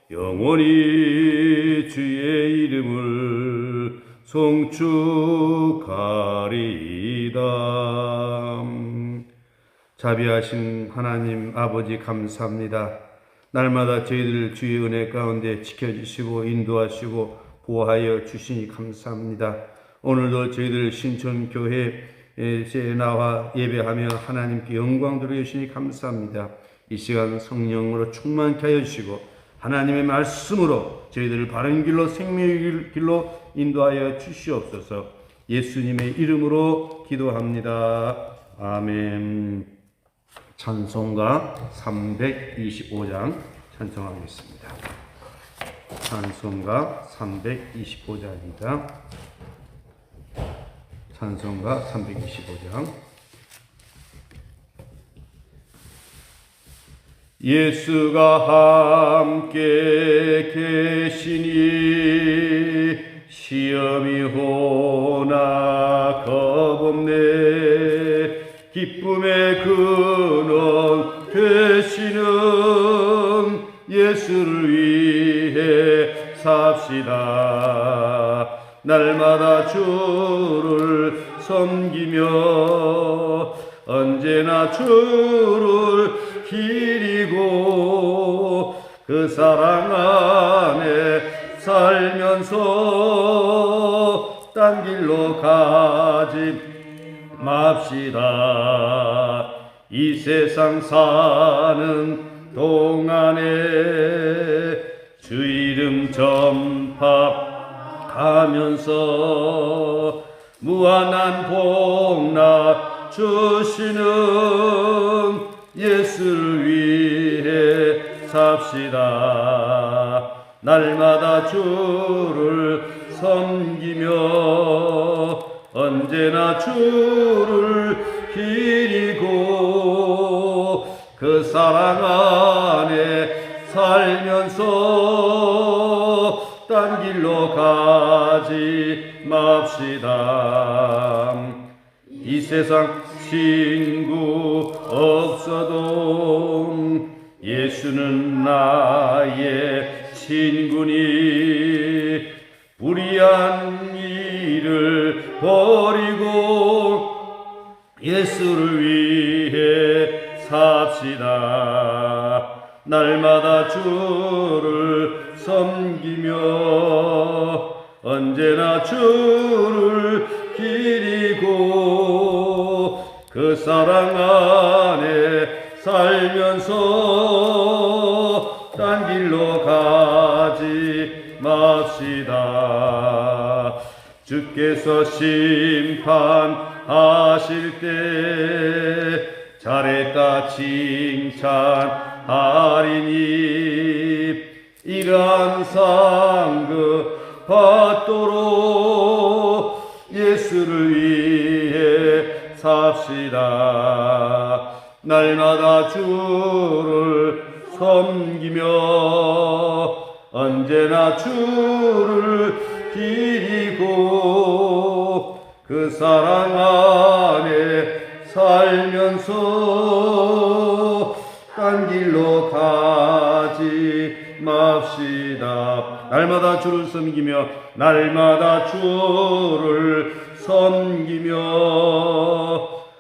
영원히 주의 이름을 송축하리이다. 자비하신 하나님 아버지 감사합니다. 날마다 저희들 주의 은혜 가운데 지켜주시고 인도하시고 보호하여 주시니 감사합니다. 오늘도 저희들 신촌교회에 나와 예배하며 하나님께 영광 돌려주시니 감사합니다. 이 시간 성령으로 충만케 하여 주시고 하나님의 말씀으로 저희들을 바른 길로 생명의 길로 인도하여 주시옵소서. 예수님의 이름으로 기도합니다. 아멘. 찬송가 325장 찬송하겠습니다. 찬송가 325장입니다. 찬송가 325장. 예수가 함께 계시니 시험이 오나 겁없네. 기쁨의 근원 되시는 예수를 위해 삽시다. 날마다 주를 섬기며 언제나 주를 기리고 그 사랑 안에 살면서 딴 길로 가지 맙시다. 이 세상 사는 동안에 주 이름 전파하면서 무한한 복락 주시는 예수를 위해 삽시다. 날마다 주를 섬기며 언제나 주를 기리고 그 사랑 안에 살면서 딴 길로 가지 맙시다. 이 세상 친구 없어도 예수는 나의 친구니 불의한 일을 버리고 예수를 위해 삽시다. 날마다 주를 섬기며 언제나 주를 기리고 그 사랑 안에 살면서 딴 길로 가지 맙시다. 주께서 심판하실 때 잘했다 칭찬하리니 이러한 상급 받도록 예수를 위해 삽시다. 날마다 주를 섬기며 언제나 주를 기리고 그 사랑 안에 살면서 딴 길로 가지 맙시다. 날마다 주를 섬기며 날마다 주를 섬기며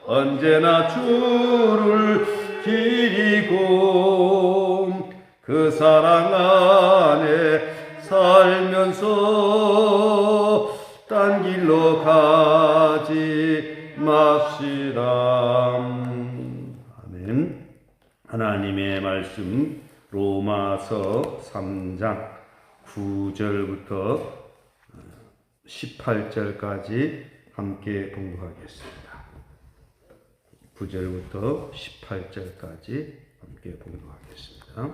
언제나 주를 기리고 그 사랑 안에 살면서 딴 길로 가지 맙시다. 아멘. 하나님의 말씀 로마서 3장 9절부터 18절까지 함께 봉독하겠습니다. 9절부터 18절까지 함께 봉독하겠습니다.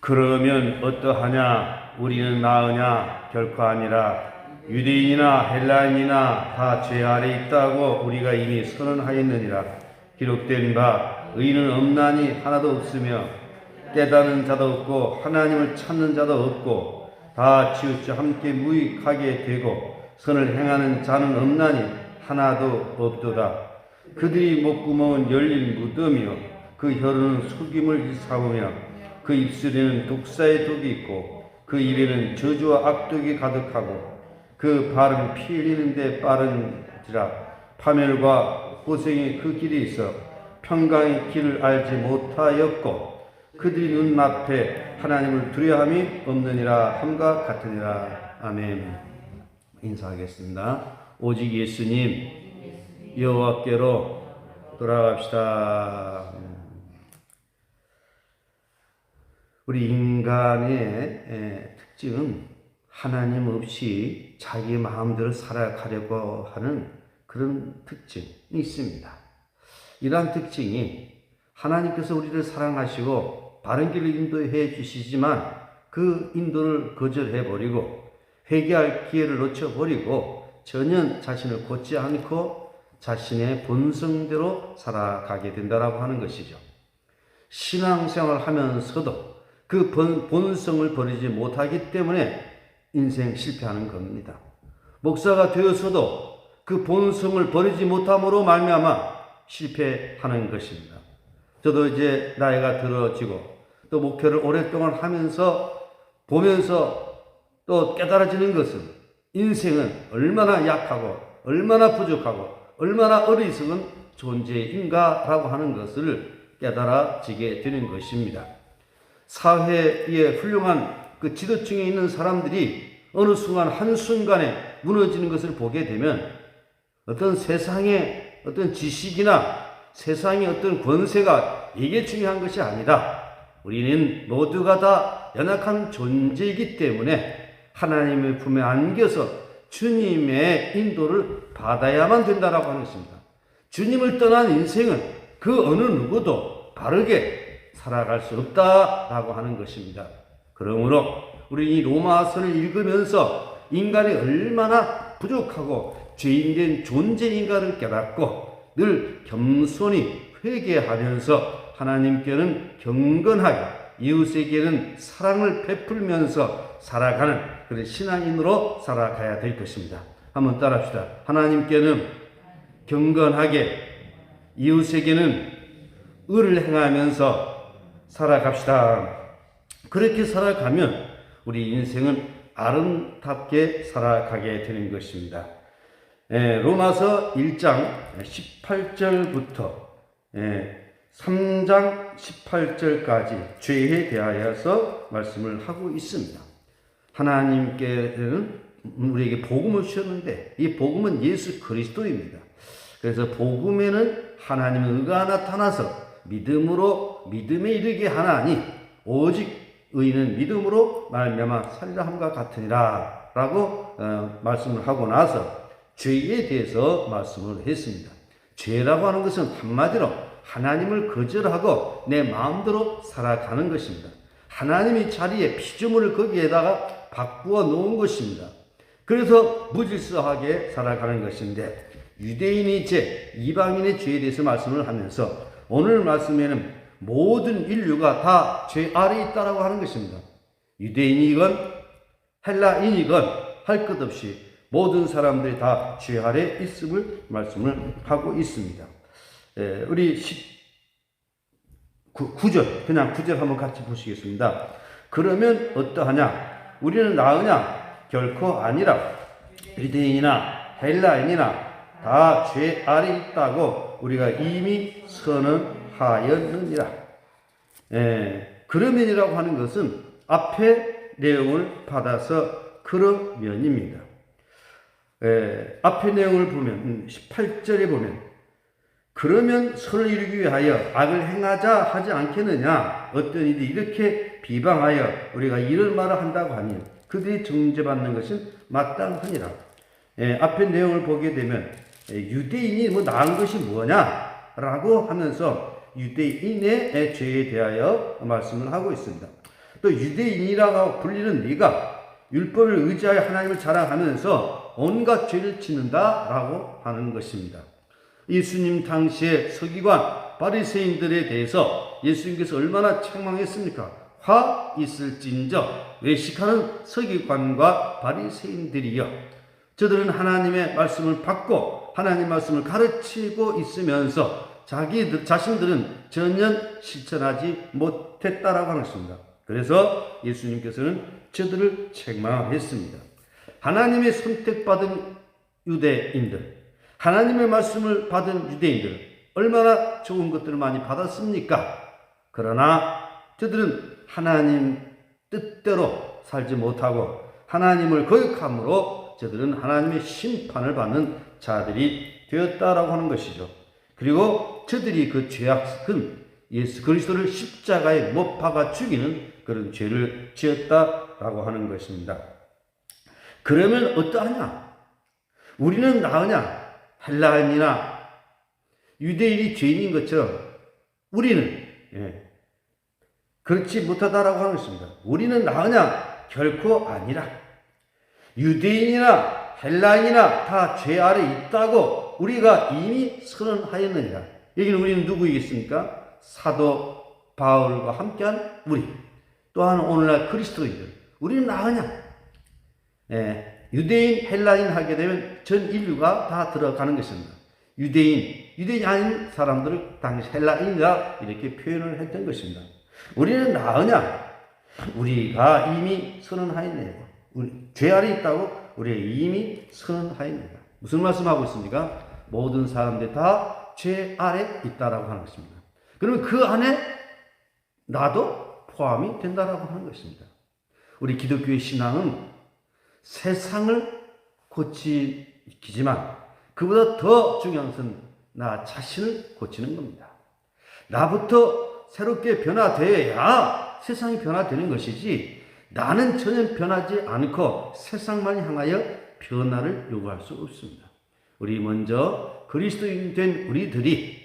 그러면 어떠하냐? 우리는 나으냐? 결코 아니라. 유대인이나 헬라인이나 다 죄 아래 있다고 우리가 이미 선언하였느니라. 기록된 바 의인은 없나니 하나도 없으며 깨닫는 자도 없고 하나님을 찾는 자도 없고 다 치우쳐 함께 무익하게 되고 선을 행하는 자는 없나니 하나도 없도다. 그들이 목구멍은 열린 무덤이요 그 혀로는 속임을 삼으며 그 입술에는 독사의 독이 있고 그 입에는 저주와 악독이 가득하고 그 발은 피 흘리는데 빠른지라 파멸과 고생이 그 길이 있어 평강의 길을 알지 못하였고 그들이 눈앞에 하나님을 두려움이 없느니라 함과 같으니라. 아멘. 인사하겠습니다. 오직 예수님 여호와께로 돌아갑시다. 우리 인간의 특징은 하나님 없이 자기 마음대로 살아가려고 하는 그런 특징이 있습니다. 이러한 특징이 하나님께서 우리를 사랑하시고 바른 길로 인도해 주시지만 그 인도를 거절해버리고 회개할 기회를 놓쳐버리고 전혀 자신을 곧지 않고 자신의 본성대로 살아가게 된다라고 하는 것이죠. 신앙생활을 하면서도 그 본성을 버리지 못하기 때문에 인생 실패하는 겁니다. 목사가 되어서도 그 본성을 버리지 못함으로 말미암아 실패하는 것입니다. 저도 이제 나이가 들어지고 또 목회를 오랫동안 하면서 보면서 또 깨달아지는 것은 인생은 얼마나 약하고 얼마나 부족하고 얼마나 어리석은 존재인가라고 하는 것을 깨달아지게 되는 것입니다. 사회에 훌륭한 그 지도층에 있는 사람들이 어느 순간 한순간에 무너지는 것을 보게 되면 어떤 세상의 어떤 지식이나 세상의 어떤 권세가 이게 중요한 것이 아니라 우리는 모두가 다 연약한 존재이기 때문에 하나님의 품에 안겨서 주님의 인도를 받아야만 된다라고 하는 것입니다. 주님을 떠난 인생은 그 어느 누구도 바르게 살아갈 수 없다라고 하는 것입니다. 그러므로 우리 이 로마서를 읽으면서 인간이 얼마나 부족하고 죄인된 존재인가를 깨닫고 늘 겸손히 회개하면서 하나님께는 경건하게 이웃에게는 사랑을 베풀면서 살아가는 그런 신앙인으로 살아가야 될 것입니다. 한번 따라합시다. 하나님께는 경건하게 이웃에게는 의를 행하면서 살아갑시다. 그렇게 살아가면 우리 인생은 아름답게 살아가게 되는 것입니다. 로마서 1장 18절부터 3장 18절까지 죄에 대하여서 말씀을 하고 있습니다. 하나님께는 우리에게 복음을 주셨는데 이 복음은 예수 그리스도입니다. 그래서 복음에는 하나님의 의가 나타나서 믿음에 이르게 하나니 오직 의인은 믿음으로 말미암아 살리라 함과 같으니라 라고 말씀을 하고 나서 죄에 대해서 말씀을 했습니다. 죄라고 하는 것은 한마디로 하나님을 거절하고 내 마음대로 살아가는 것입니다. 하나님의 자리에 피조물을 거기에다가 바꾸어 놓은 것입니다. 그래서 무질서하게 살아가는 것인데 유대인의 죄, 이방인의 죄에 대해서 말씀을 하면서 오늘 말씀에는 모든 인류가 다 죄 아래에 있다라고 하는 것입니다. 유대인이건 헬라인이건 할 것 없이 모든 사람들이 다 죄 아래에 있음을 말씀을 하고 있습니다. 우리 9절, 그냥 9절 한번 같이 보시겠습니다. 그러면 어떠하냐? 우리는 나으냐? 결코 아니라 유대인이나 헬라인이나 다 죄 아래에 있다고 우리가 이미 선언하였느니라. 그러면이라고 하는 것은 앞에 내용을 받아서 그러면입니다. 앞에 내용을 보면 18절에 보면 그러면 선을 이루기 위하여 악을 행하자 하지 않겠느냐. 어떤 이들이 이렇게 비방하여 우리가 이런 말을 한다고 하니 그들이 정죄받는 것은 마땅하니라. 앞에 내용을 보게 되면 유대인이 뭐 나은 것이 뭐냐 라고 하면서 유대인의 죄에 대하여 말씀을 하고 있습니다. 또 유대인이라고 불리는 네가 율법을 의지하여 하나님을 자랑하면서 온갖 죄를 짓는다 라고 하는 것입니다. 예수님 당시의 서기관 바리새인들에 대해서 예수님께서 얼마나 책망했습니까? 화 있을진저 외식하는 서기관과 바리새인들이여, 저들은 하나님의 말씀을 받고 하나님 말씀을 가르치고 있으면서 자기들 자신들은 전혀 실천하지 못했다라고 하는 것입니다. 그래서 예수님께서는 저들을 책망했습니다. 하나님의 선택받은 유대인들, 하나님의 말씀을 받은 유대인들은 얼마나 좋은 것들을 많이 받았습니까? 그러나 저들은 하나님 뜻대로 살지 못하고 하나님을 거역함으로 저들은 하나님의 심판을 받는 자들이 되었다라고 하는 것이죠. 그리고 저들이 그 죄악은 예수 그리스도를 십자가에 못 박아 죽이는 그런 죄를 지었다라고 하는 것입니다. 그러면 어떠하냐? 우리는 나으냐? 헬라인이나 유대인이 죄인인 것처럼 우리는 그렇지 못하다라고 하는 것입니다. 우리는 나으냐? 결코 아니라. 유대인이나 헬라인이나 다 죄 아래 있다고 우리가 이미 선언하였느니라. 여기는 우리는 누구이겠습니까? 사도 바울과 함께한 우리, 또한 오늘날 그리스도인들. 우리는 나으냐? 유대인, 헬라인 하게 되면 전 인류가 다 들어가는 것입니다. 유대인이 아닌 사람들을 당시 헬라인이라 이렇게 표현을 했던 것입니다. 우리는 나으냐? 우리가 이미 선언하였네요. 죄 아래 있다고 우리가 이미 선언하였네요. 무슨 말씀하고 있습니까? 모든 사람들이 다 죄 아래 있다라고 하는 것입니다. 그러면 그 안에 나도 포함이 된다라고 하는 것입니다. 우리 기독교의 신앙은 세상을 고치지만 그보다 더 중요한 것은 나 자신을 고치는 겁니다. 나부터 새롭게 변화되어야 세상이 변화되는 것이지 나는 전혀 변하지 않고 세상만 향하여 변화를 요구할 수 없습니다. 우리 먼저 그리스도인 된 우리들이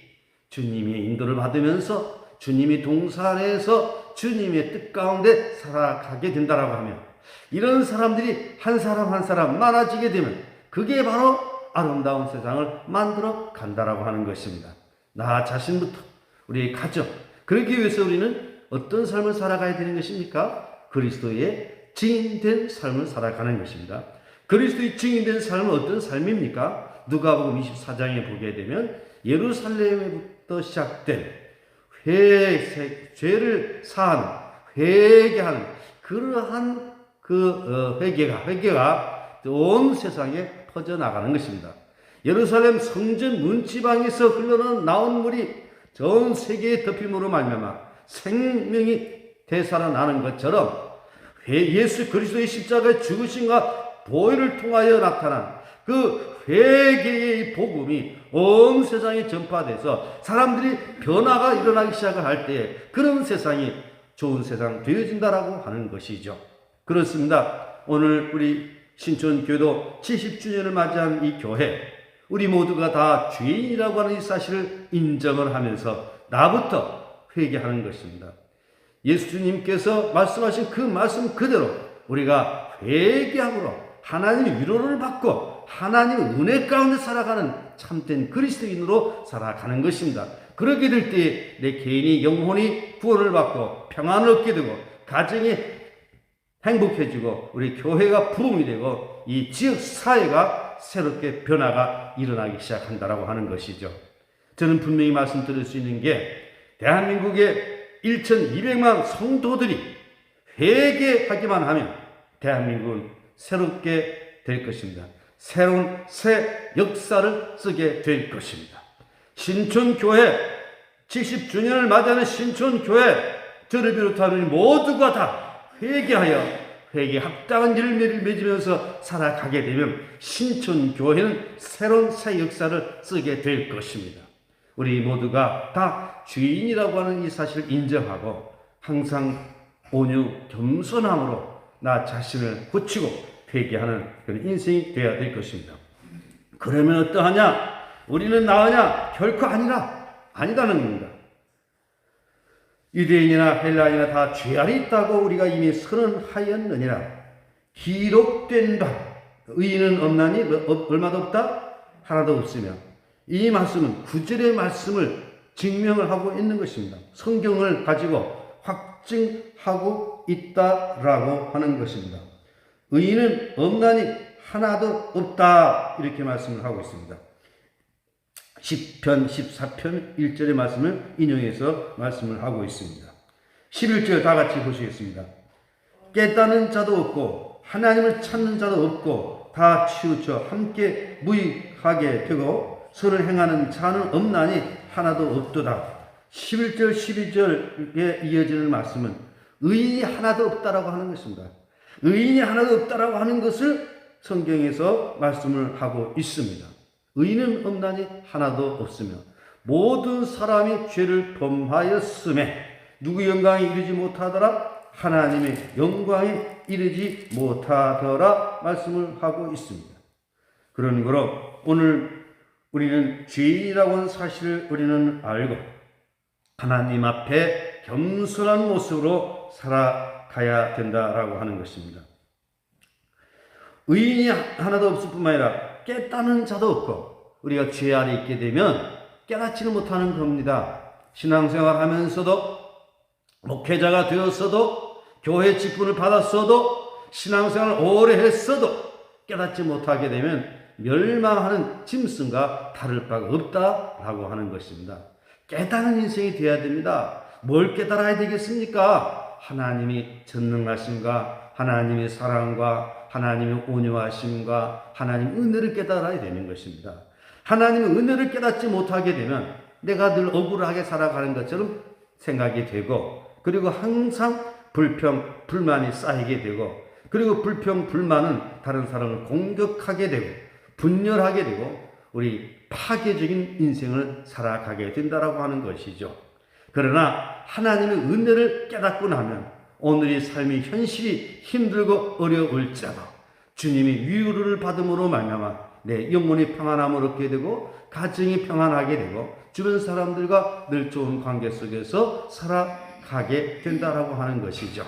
주님의 인도를 받으면서 주님의 동산 아래에서 주님의 뜻 가운데 살아가게 된다라고 하면 이런 사람들이 한 사람 한 사람 많아지게 되면 그게 바로 아름다운 세상을 만들어 간다라고 하는 것입니다. 나 자신부터 우리의 가정, 그러기 위해서 우리는 어떤 삶을 살아가야 되는 것입니까? 그리스도의 증인된 삶을 살아가는 것입니다. 그리스도의 증인된 삶은 어떤 삶입니까? 누가복음 24장에 보게 되면 예루살렘에부터 시작된 죄를 사하는, 회개하는 그러한 회개가 온 세상에 퍼져나가는 것입니다. 예루살렘 성전 문지방에서 흘러나온 물이 전 세계에 덮임으로 말미암아 생명이 되살아나는 것처럼 예수 그리스도의 십자가의 죽으심과 보혈을 통하여 나타난 그 회개의 복음이 온 세상에 전파돼서 사람들이 변화가 일어나기 시작을 할 때에 그런 세상이 좋은 세상 되어진다라고 하는 것이죠. 그렇습니다. 오늘 우리 신촌교도 70주년을 맞이한 이 교회, 우리 모두가 다 죄인이라고 하는 이 사실을 인정을 하면서 나부터 회개하는 것입니다. 예수님께서 말씀하신 그 말씀 그대로 우리가 회개함으로 하나님의 위로를 받고 하나님의 은혜 가운데 살아가는 참된 그리스도인으로 살아가는 것입니다. 그렇게 될 때 내 개인이 영혼이 구원을 받고 평안을 얻게 되고 가정이 행복해지고 우리 교회가 부흥이 되고 이 지역 사회가 새롭게 변화가 일어나기 시작한다라고 하는 것이죠. 저는 분명히 말씀드릴 수 있는 게 대한민국의 1,200만 성도들이 회개하기만 하면 대한민국은 새롭게 될 것입니다. 새로운 새 역사를 쓰게 될 것입니다. 신촌교회 70주년을 맞이하는 신촌교회, 저를 비롯한 우리 모두가 다 회개하여 회개에 합당한 열매를 맺으면서 살아가게 되면 신촌교회는 새로운 새 역사를 쓰게 될 것입니다. 우리 모두가 다 죄인이라고 하는 이 사실을 인정하고 항상 온유 겸손함으로 나 자신을 고치고 회개하는 그런 인생이 되어야 될 것입니다. 그러면 어떠하냐? 우리는 나으냐? 결코 아니다는 겁니다. 유대인이나 헬라인이나 다 죄 아래 있다고 우리가 이미 선언하였느니라. 기록된 바 의인은 없나니 얼마도 없다? 하나도 없으며, 이 말씀은 구절의 말씀을 증명을 하고 있는 것입니다. 성경을 가지고 확증하고 있다라고 하는 것입니다. 의인은 없나니 하나도 없다, 이렇게 말씀을 하고 있습니다. 시편 14편 1절의 말씀을 인용해서 말씀을 하고 있습니다. 11절 다 같이 보시겠습니다. 깨닫는 자도 없고 하나님을 찾는 자도 없고 다 치우쳐 함께 무익하게 되고 선을 행하는 자는 없나니 하나도 없도다. 11절 12절에 이어지는 말씀은 의인이 하나도 없다라고 하는 것입니다. 의인이 하나도 없다라고 하는 것을 성경에서 말씀을 하고 있습니다. 의인은 없나니 하나도 없으며 모든 사람이 죄를 범하였음에 누구 영광이 이르지 못하더라? 하나님의 영광이 이르지 못하더라 말씀을 하고 있습니다. 그런 거로 오늘 우리는 죄인이라고 하는 사실을 우리는 알고 하나님 앞에 겸손한 모습으로 살아가야 된다라고 하는 것입니다. 의인이 하나도 없을 뿐만 아니라 깨닫는 자도 없고 우리가 죄 아래 있게 되면 깨닫지를 못하는 겁니다. 신앙생활 하면서도 목회자가 되었어도 교회 직분을 받았어도 신앙생활을 오래 했어도 깨닫지 못하게 되면 멸망하는 짐승과 다를 바가 없다라고 하는 것입니다. 깨닫는 인생이 되어야 됩니다. 뭘 깨달아야 되겠습니까? 하나님이 전능하심과 하나님의 사랑과 하나님의 온유하심과 하나님의 은혜를 깨달아야 되는 것입니다. 하나님의 은혜를 깨닫지 못하게 되면 내가 늘 억울하게 살아가는 것처럼 생각이 되고 그리고 항상 불평, 불만이 쌓이게 되고 그리고 불평, 불만은 다른 사람을 공격하게 되고 분열하게 되고 우리 파괴적인 인생을 살아가게 된다라고 하는 것이죠. 그러나 하나님의 은혜를 깨닫고 나면 오늘의 삶의 현실이 힘들고 어려울지라도 주님이 위로를 받음으로 말미암아 내 영혼이 평안함을 얻게 되고 가정이 평안하게 되고 주변 사람들과 늘 좋은 관계 속에서 살아가게 된다라고 하는 것이죠.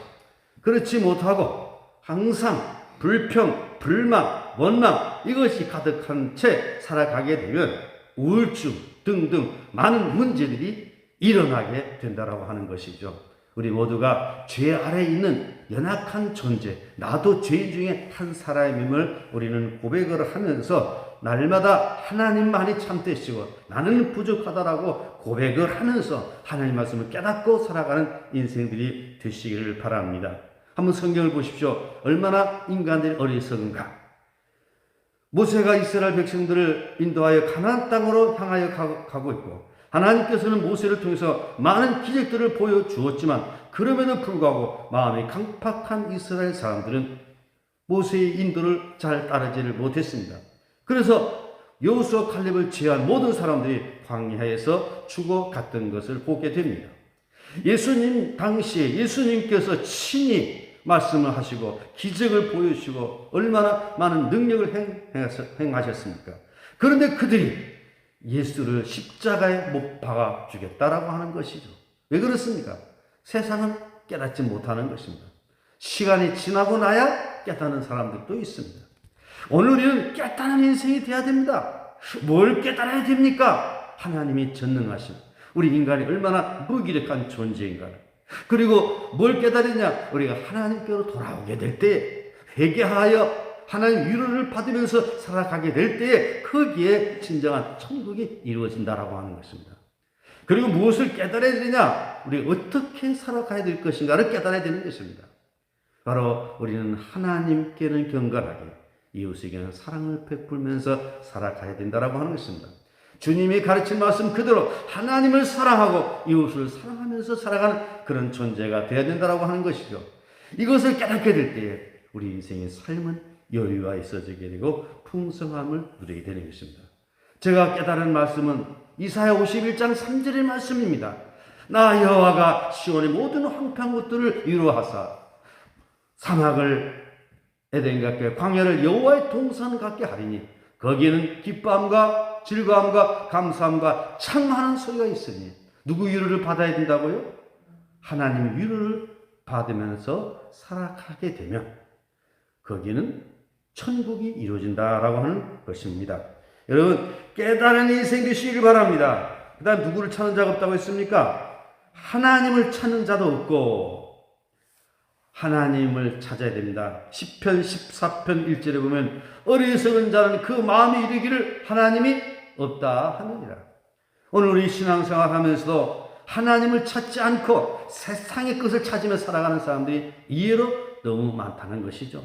그렇지 못하고 항상 불평, 불만, 원망 이것이 가득한 채 살아가게 되면 우울증 등등 많은 문제들이 일어나게 된다라고 하는 것이죠. 우리 모두가 죄 아래에 있는 연약한 존재, 나도 죄인 중에 한 사람임을 우리는 고백을 하면서 날마다 하나님만이 참되시고 나는 부족하다라고 고백을 하면서 하나님 말씀을 깨닫고 살아가는 인생들이 되시기를 바랍니다. 한번 성경을 보십시오. 얼마나 인간들이 어리석은가. 모세가 이스라엘 백성들을 인도하여 가나안 땅으로 향하여 가고 있고 하나님께서는 모세를 통해서 많은 기적들을 보여주었지만 그럼에도 불구하고 마음이 강팍한 이스라엘 사람들은 모세의 인도를 잘 따르지를 못했습니다. 그래서 여호수아 칼렙을 제외한 모든 사람들이 광야에서 죽어갔던 것을 보게 됩니다. 예수님 당시에 예수님께서 친히 말씀을 하시고 기적을 보여주시고 얼마나 많은 능력을 행하셨습니까? 그런데 그들이 예수를 십자가에 못 박아 주겠다라고 하는 것이죠. 왜 그렇습니까? 세상은 깨닫지 못하는 것입니다. 시간이 지나고 나야 깨닫는 사람들도 있습니다. 오늘 우리는 깨닫는 인생이 되어야 됩니다. 뭘 깨달아야 됩니까? 하나님이 전능하신 우리 인간이 얼마나 무기력한 존재인가. 그리고 뭘 깨달으냐? 우리가 하나님께로 돌아오게 될 때 회개하여 하나님 위로를 받으면서 살아가게 될 때에 거기에 진정한 천국이 이루어진다라고 하는 것입니다. 그리고 무엇을 깨달아야 되냐? 우리 어떻게 살아가야 될 것인가를 깨달아야 되는 것입니다. 바로 우리는 하나님께는 경건하게 이웃에게는 사랑을 베풀면서 살아가야 된다라고 하는 것입니다. 주님이 가르친 말씀 그대로 하나님을 사랑하고 이웃을 사랑하면서 살아가는 그런 존재가 되어야 된다라고 하는 것이죠. 이것을 깨닫게 될 때에 우리 인생의 삶은 여유가 있어지게 되고 풍성함을 누리게 되는 것입니다. 제가 깨달은 말씀은 이사야 51장 3절의 말씀입니다. 나 여호와가 시온의 모든 황폐한 곳들을 위로하사 사막을 에덴 같게 광야를 여호와의 동산 같게 하리니 거기에는 기뻐함과 즐거움과 감사함과 창하는 소리가 있으니 누구 위로를 받아야 된다고요? 하나님 위로를 받으면서 살아가게 되면 거기는 천국이 이루어진다라고 하는 것입니다. 여러분 깨달은 인생 되시길 바랍니다. 그 다음 누구를 찾는 자가 없다고 했습니까? 하나님을 찾는 자도 없고 하나님을 찾아야 됩니다. 시편 14편 1절에 보면 어리석은 자는 그 마음이 이르기를 하나님이 없다 하느니라. 오늘 우리 신앙생활 하면서도 하나님을 찾지 않고 세상의 것을 찾으며 살아가는 사람들이 이해로 너무 많다는 것이죠.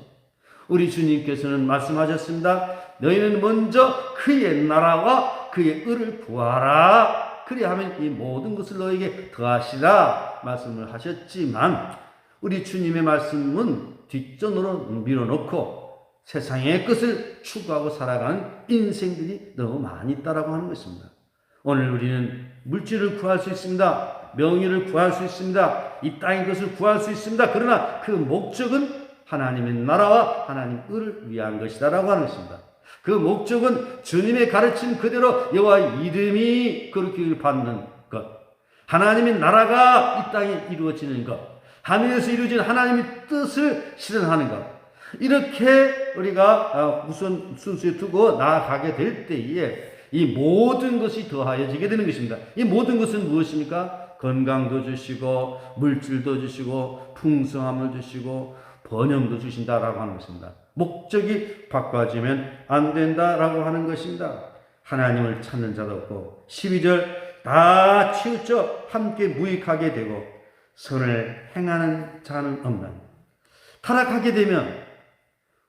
우리 주님께서는 말씀하셨습니다. 너희는 먼저 그의 나라와 그의 의를 구하라. 그리하면 이 모든 것을 너에게 더하시라 말씀을 하셨지만, 우리 주님의 말씀은 뒷전으로 밀어놓고 세상의 것을 추구하고 살아가는 인생들이 너무 많이 있다라고 하는 것입니다. 오늘 우리는 물질을 구할 수 있습니다. 명예를 구할 수 있습니다. 이 땅의 것을 구할 수 있습니다. 그러나 그 목적은 하나님의 나라와 하나님의 의를 위한 것이다라고 하는 것입니다. 그 목적은 주님의 가르침 그대로 여호와의 이름이 거룩히 받는 것, 하나님의 나라가 이 땅에 이루어지는 것, 하늘에서 이루어진 하나님의 뜻을 실현하는 것, 이렇게 우리가 우선 순수에 두고 나아가게 될 때에 이 모든 것이 더하여지게 되는 것입니다. 이 모든 것은 무엇입니까? 건강도 주시고 물질도 주시고 풍성함을 주시고 번영도 주신다라고 하는 것입니다. 목적이 바꿔지면 안 된다라고 하는 것입니다. 하나님을 찾는 자도 없고 12절 다 치우쳐 함께 무익하게 되고 선을 행하는 자는 없나니. 타락하게 되면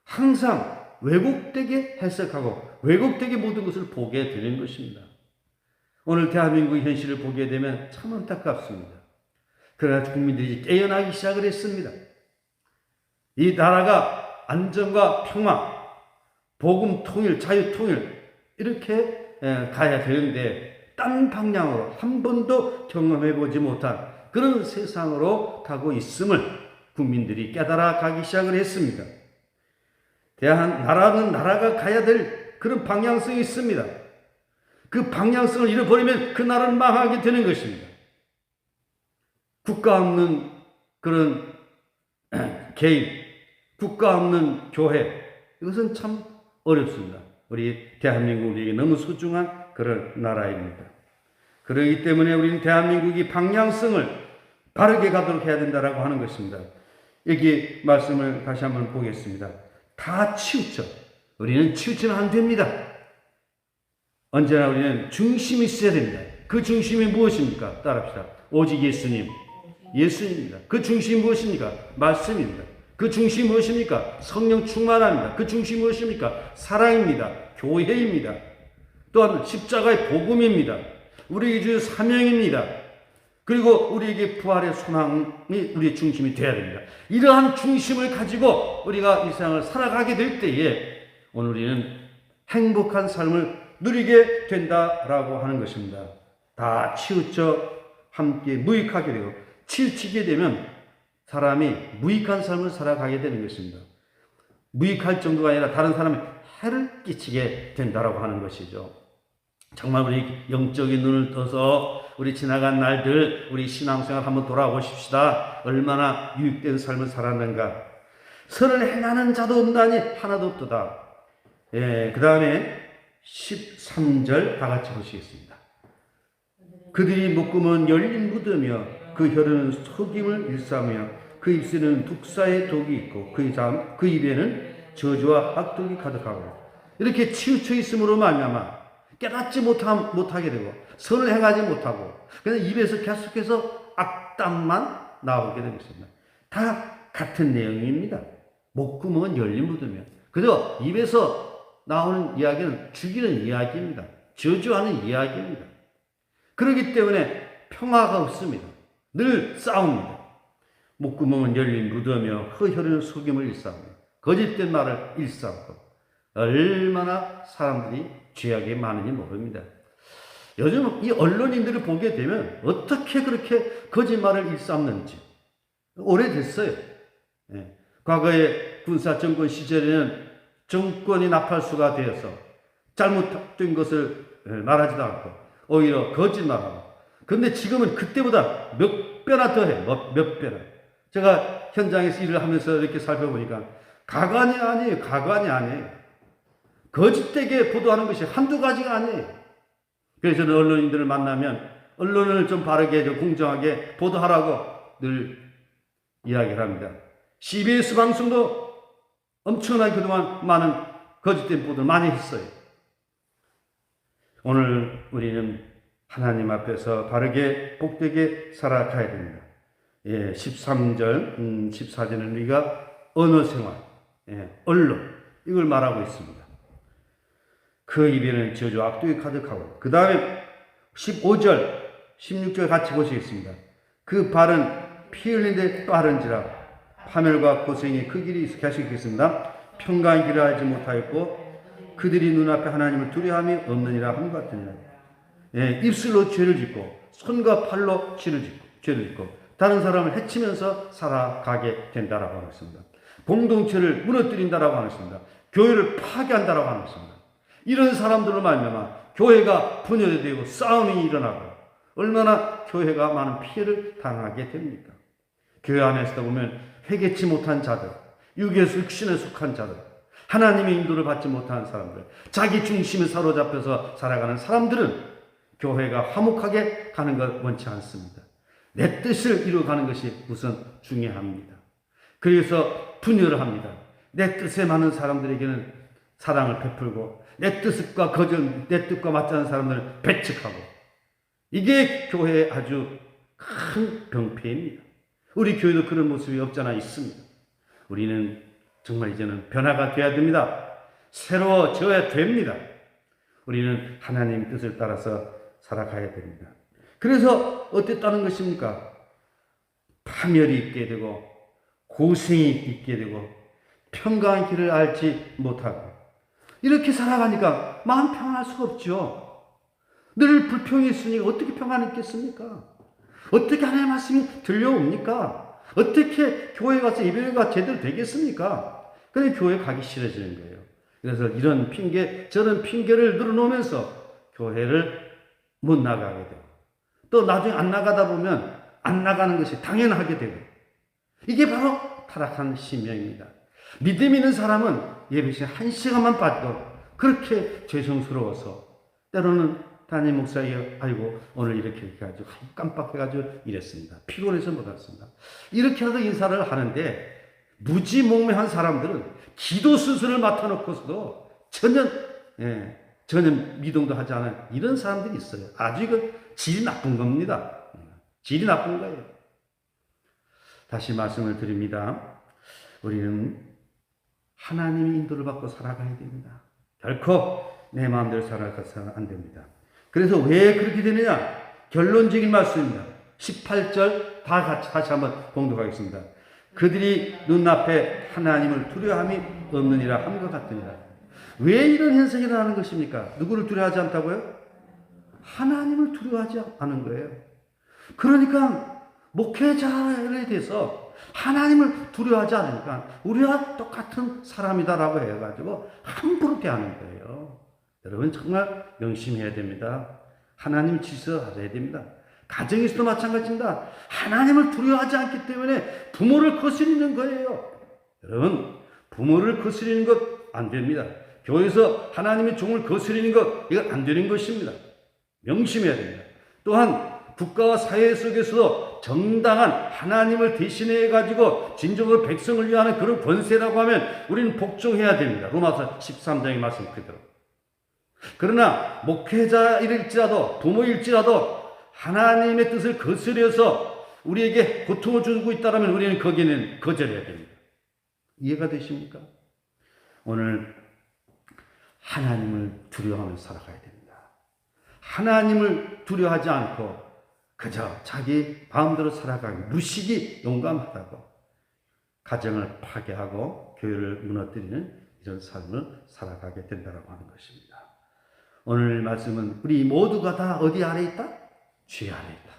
항상 왜곡되게 해석하고 왜곡되게 모든 것을 보게 되는 것입니다. 오늘 대한민국의 현실을 보게 되면 참 안타깝습니다. 그러나 국민들이 깨어나기 시작을 했습니다. 이 나라가 안정과 평화, 복음 통일, 자유 통일 이렇게 가야 되는데 딴 방향으로 한 번도 경험해보지 못한 그런 세상으로 가고 있음을 국민들이 깨달아 가기 시작을 했습니다. 나라는 나라가 가야 될 그런 방향성이 있습니다. 그 방향성을 잃어버리면 그 나라는 망하게 되는 것입니다. 국가 없는 그런 개인, 국가 없는 교회, 이것은 참 어렵습니다. 우리 대한민국 우리에게 너무 소중한 그런 나라입니다. 그렇기 때문에 우리는 대한민국이 방향성을 바르게 가도록 해야 된다라고 하는 것입니다. 여기 말씀을 다시 한번 보겠습니다. 다 치우쳐. 우리는 치우치면 안 됩니다. 언제나 우리는 중심이 있어야 됩니다. 그 중심이 무엇입니까? 따라합시다. 오직 예수님. 예수님입니다. 그 중심이 무엇입니까? 말씀입니다. 그 중심이 무엇입니까? 성령 충만합니다. 그 중심이 무엇입니까? 사랑입니다. 교회입니다. 또한 십자가의 복음입니다. 우리에게 주신 사명입니다. 그리고 우리에게 부활의 소망이 우리의 중심이 되어야 됩니다. 이러한 중심을 가지고 우리가 이 세상을 살아가게 될 때에 오늘 우리는 행복한 삶을 누리게 된다라고 하는 것입니다. 다 치우쳐 함께 무익하게 되고, 치우치게 되면 사람이 무익한 삶을 살아가게 되는 것입니다. 무익할 정도가 아니라 다른 사람에 해를 끼치게 된다라고 하는 것이죠. 정말 우리 영적인 눈을 떠서 우리 지나간 날들, 우리 신앙생활 한번 돌아보십시다. 얼마나 유익된 삶을 살았는가. 선을 행하는 자도 없나니 하나도 없도다. 그 다음에 13절 다 같이 보시겠습니다. 그들이 목구멍은 열린 무드며 그 혀로는 속임을 일삼으며 그 입술에는 독사의 독이 있고 그 입에는 저주와 악독이 가득하고, 이렇게 치우쳐 있음으로 말미암아 깨닫지 못하게 되고 선을 행하지 못하고 그냥 입에서 계속해서 악담만 나오게 되는 것입니다. 다 같은 내용입니다. 목구멍은 열린 무드며, 그저 입에서 나오는 이야기는 죽이는 이야기입니다. 저주하는 이야기입니다. 그렇기 때문에 평화가 없습니다. 늘 싸웁니다. 목구멍은 열린 무드며 혀로는 속임을 일삼으며 거짓된 말을 일삼고, 얼마나 사람들이 죄악이 많은지 모릅니다. 요즘 이 언론인들을 보게 되면 어떻게 그렇게 거짓말을 일삼는지 오래됐어요. 과거에 군사정권 시절에는 정권이 나팔수가 되어서 잘못된 것을 말하지도 않고 오히려 거짓말하고, 그런데 지금은 그때보다 몇 배나 더해요. 몇 배나. 제가 현장에서 일을 하면서 이렇게 살펴보니까 가관이 아니에요. 거짓되게 보도하는 것이 한두 가지가 아니에요. 그래서 저는 언론인들을 만나면 언론을 좀 바르게, 좀 공정하게 보도하라고 늘 이야기를 합니다. CBS 방송도 엄청나게 그동안 많은 거짓된 보도를 많이 했어요. 오늘 우리는 하나님 앞에서 바르게 복되게 살아가야 됩니다. 13절, 14절은 우리가 언어 생활, 언론, 이걸 말하고 있습니다. 그 입에는 저주 악독이 가득하고, 그 다음에 15절, 16절 같이 보시겠습니다. 그 발은 피 흘리는데 빠른지라 파멸과 고생이 그 길이 있게 하시겠습니다. 평강의 길을 알지 못하였고 그들이 눈앞에 하나님을 두려움이 없느니라 함 같으니라. 입술로 죄를 짓고 손과 팔로 죄를 짓고 다른 사람을 해치면서 살아가게 된다라고 하겠습니다. 공동체를 무너뜨린다라고 하겠습니다. 교회를 파괴한다라고 하겠습니다. 이런 사람들로 말미암아 교회가 분열되고 싸움이 일어나고 얼마나 교회가 많은 피해를 당하게 됩니까? 교회 안에서도 보면 회개치 못한 자들, 육신에 속한 자들, 하나님의 인도를 받지 못한 사람들, 자기 중심에 사로잡혀서 살아가는 사람들은 교회가 화목하게 가는 것 원치 않습니다. 내 뜻을 이루어가는 것이 우선 중요합니다. 그래서 분열을 합니다. 내 뜻에 맞는 사람들에게는 사랑을 베풀고 내 뜻과 맞지 않는 사람들을 배척하고, 이게 교회의 아주 큰 병폐입니다. 우리 교회도 그런 모습이 없잖아 있습니다. 우리는 정말 이제는 변화가 돼야 됩니다. 새로워져야 됩니다. 우리는 하나님의 뜻을 따라서 살아가야 됩니다. 그래서 어땠다는 것입니까? 파멸이 있게 되고 고생이 있게 되고 평강의 길을 알지 못하고, 이렇게 살아가니까 마음 평안할 수가 없죠. 늘 불평이 있으니 어떻게 평안이 있겠습니까? 어떻게 하나님의 말씀이 들려옵니까? 어떻게 교회 가서 예배가 제대로 되겠습니까? 그냥 교회 가기 싫어지는 거예요. 그래서 이런 핑계 저런 핑계를 늘어놓으면서 교회를 못 나가게 되고, 또 나중에 안 나가다 보면 안 나가는 것이 당연하게 되고, 이게 바로 타락한 심령입니다. 믿음 있는 사람은 예배 시간 1시간만 빠져도 그렇게 죄송스러워서 때로는 담임 목사님, 아이고 오늘 이렇게 해가지고 깜빡해가지고 이랬습니다. 피곤해서 못 왔습니다. 이렇게 해서 인사를 하는데, 무지몽매한 사람들은 기도 순서를 맡아놓고서도 전혀 미동도 하지 않은 이런 사람들이 있어요. 아주 이거 질이 나쁜 겁니다. 질이 나쁜 거예요. 다시 말씀을 드립니다. 우리는 하나님의 인도를 받고 살아가야 됩니다. 결코 내 마음대로 살아가서는 안 됩니다. 그래서 왜 그렇게 되느냐? 결론적인 말씀입니다. 18절 다 같이 다시 한번 봉독하겠습니다. 그들이 눈앞에 하나님을 두려워함이 없느니라 함과 같으니라. 왜 이런 현상이 일어나는 것입니까? 누구를 두려워하지 않다고요? 하나님을 두려워하지 않은 거예요. 그러니까 목회자에 대해서 하나님을 두려워하지 않으니까 우리와 똑같은 사람이다라고 해가지고 함부로 대하는 거예요. 여러분 정말 명심해야 됩니다. 하나님 질서 알아야 됩니다. 가정에서도 마찬가지입니다. 하나님을 두려워하지 않기 때문에 부모를 거스리는 거예요. 여러분 부모를 거스리는 것 안 됩니다. 교회에서 하나님의 종을 거스리는 것, 이건 안 되는 것입니다. 명심해야 됩니다. 또한 국가와 사회 속에서도 정당한 하나님을 대신해 가지고 진정으로 백성을 위하는 그런 권세라고 하면 우리는 복종해야 됩니다. 로마서 13장의 말씀 그대로. 그러나 목회자일지라도 부모일지라도 하나님의 뜻을 거스려서 우리에게 고통을 주고 있다면 우리는 거기에는 거절해야 됩니다. 이해가 되십니까? 오늘 하나님을 두려워하면서 살아가야 됩니다. 하나님을 두려워하지 않고 그저 자기 마음대로 살아가기, 무식이 용감하다고 가정을 파괴하고 교회를 무너뜨리는 이런 삶을 살아가게 된다고 하는 것입니다. 오늘 말씀은 우리 모두가 다 어디 아래 있다? 죄 아래 있다.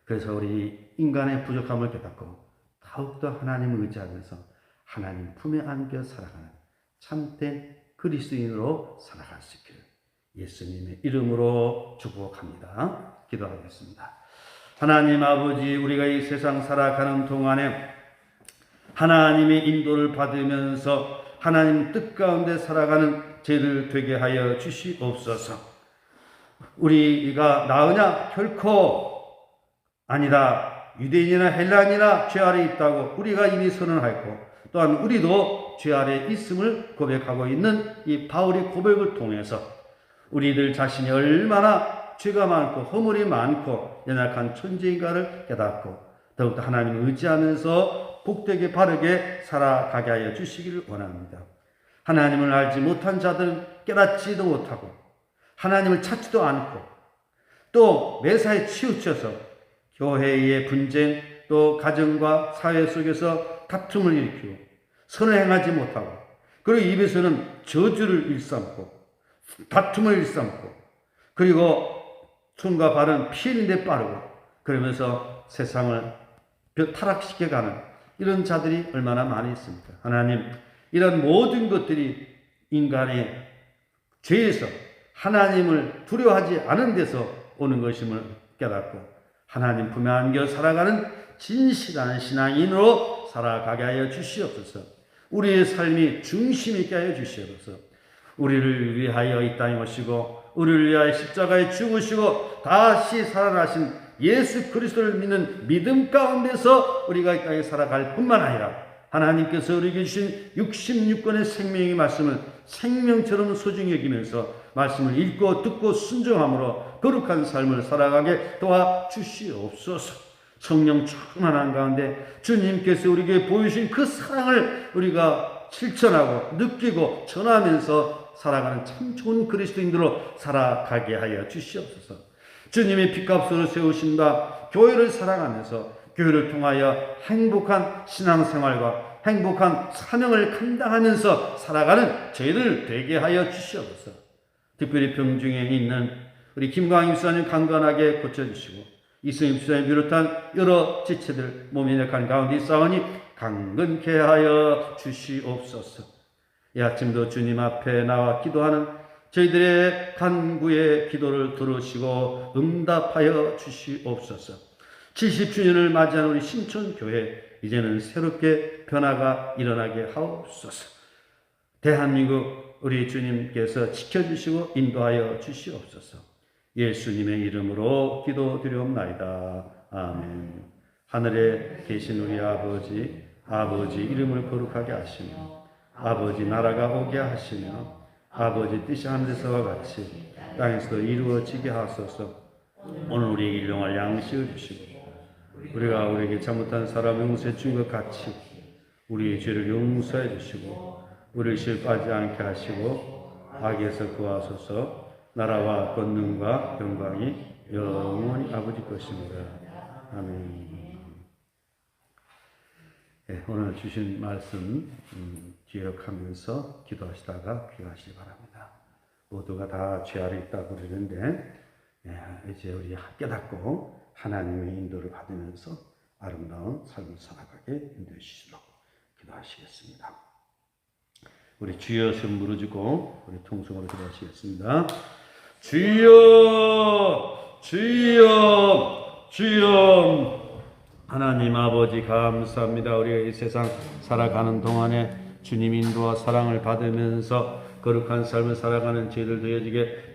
그래서 우리 인간의 부족함을 깨닫고 더욱더 하나님을 의지하면서 하나님 품에 안겨 살아가는 참된 그리스도인으로 살아갈 수 있기를 예수님의 이름으로 축복합니다. 기도하겠습니다. 하나님 아버지, 우리가 이 세상 살아가는 동안에 하나님의 인도를 받으면서 하나님 뜻 가운데 살아가는 죄를 되게 하여 주시옵소서. 우리가 나으냐? 결코 아니다. 유대인이나 헬라인이나 죄 아래 있다고 우리가 이미 선언하였고, 또한 우리도 죄 아래 있음을 고백하고 있는 이 바울의 고백을 통해서 우리들 자신이 얼마나 죄가 많고 허물이 많고 연약한 존재인가를 깨닫고 더욱더 하나님을 의지하면서 복되게 바르게 살아가게 하여 주시기를 원합니다. 하나님을 알지 못한 자들은 깨닫지도 못하고 하나님을 찾지도 않고 또 매사에 치우쳐서 교회의 분쟁 또 가정과 사회 속에서 다툼을 일으키고 선을 행하지 못하고 그리고 입에서는 저주를 일삼고 다툼을 일삼고 그리고 손과 발은 피해는 데 빠르고 그러면서 세상을 타락시켜가는 이런 자들이 얼마나 많이 있습니까? 하나님, 이런 모든 것들이 인간의 죄에서 하나님을 두려워하지 않은 데서 오는 것임을 깨닫고 하나님 품에 안겨 살아가는 진실한 신앙인으로 살아가게 하여 주시옵소서. 우리의 삶이 중심 있게 하여 주시옵소서. 우리를 위하여 이 땅에 오시고 우리를 위하여 십자가에 죽으시고 다시 살아나신 예수 그리스도를 믿는 믿음 가운데서 우리가 이 땅에 살아갈 뿐만 아니라 하나님께서 우리에게 주신 66권의 생명의 말씀을 생명처럼 소중히 여기면서 말씀을 읽고 듣고 순종함으로 거룩한 삶을 살아가게 도와주시옵소서. 성령 충만한 가운데 주님께서 우리에게 보여주신 그 사랑을 우리가 실천하고 느끼고 전하면서 살아가는 참 좋은 그리스도인들로 살아가게 하여 주시옵소서. 주님의 핏값으로 세우신다 교회를 사랑하면서 교회를 통하여 행복한 신앙생활과 행복한 사명을 감당하면서 살아가는 저희들 되게 하여 주시옵소서. 특별히 병중에 있는 우리 김광임 집사님 강건하게 고쳐주시고 이승임 집사님 비롯한 여러 지체들 몸이 약한 가운데 있사오니 강건케 하여 주시옵소서. 이 아침도 주님 앞에 나와 기도하는 저희들의 간구의 기도를 들으시고 응답하여 주시옵소서. 70주년을 맞이한 우리 신촌교회 이제는 새롭게 변화가 일어나게 하옵소서. 대한민국 우리 주님께서 지켜주시고 인도하여 주시옵소서. 예수님의 이름으로 기도드리옵나이다. 아멘. 하늘에 계신 우리 아버지 이름을 거룩하게 하시며 아버지 나라가 오게 하시며 아버지 뜻이 하늘에서와 같이 땅에서도 이루어지게 하소서. 오늘 우리에게 일용할 양식을 주시고 우리가 우리에게 잘못한 사람 용서해 준 것 같이 우리의 죄를 용서해 주시고 우리를 시험에 빠지지 않게 하시고 악에서 구하소서. 나라와 권능과 영광이 영원히 아버지 것입니다. 아멘. 네, 오늘 주신 말씀 기억하면서 기도하시다가 귀가하시기 바랍니다. 모두가 다 죄 아래 있다고 그러는데 이제 우리 깨닫고 하나님의 인도를 받으면서 아름다운 삶을 살아가게 인도해 주시도록 기도하시겠습니다. 우리 주여 좀 부르짖고 우리 통성으로 기도하시겠습니다. 주여 주여 주여. 하나님 아버지 감사합니다. 우리가 이 세상 살아가는 동안에 주님 인도와 사랑을 받으면서 거룩한 삶을 살아가는 저희들 되어지게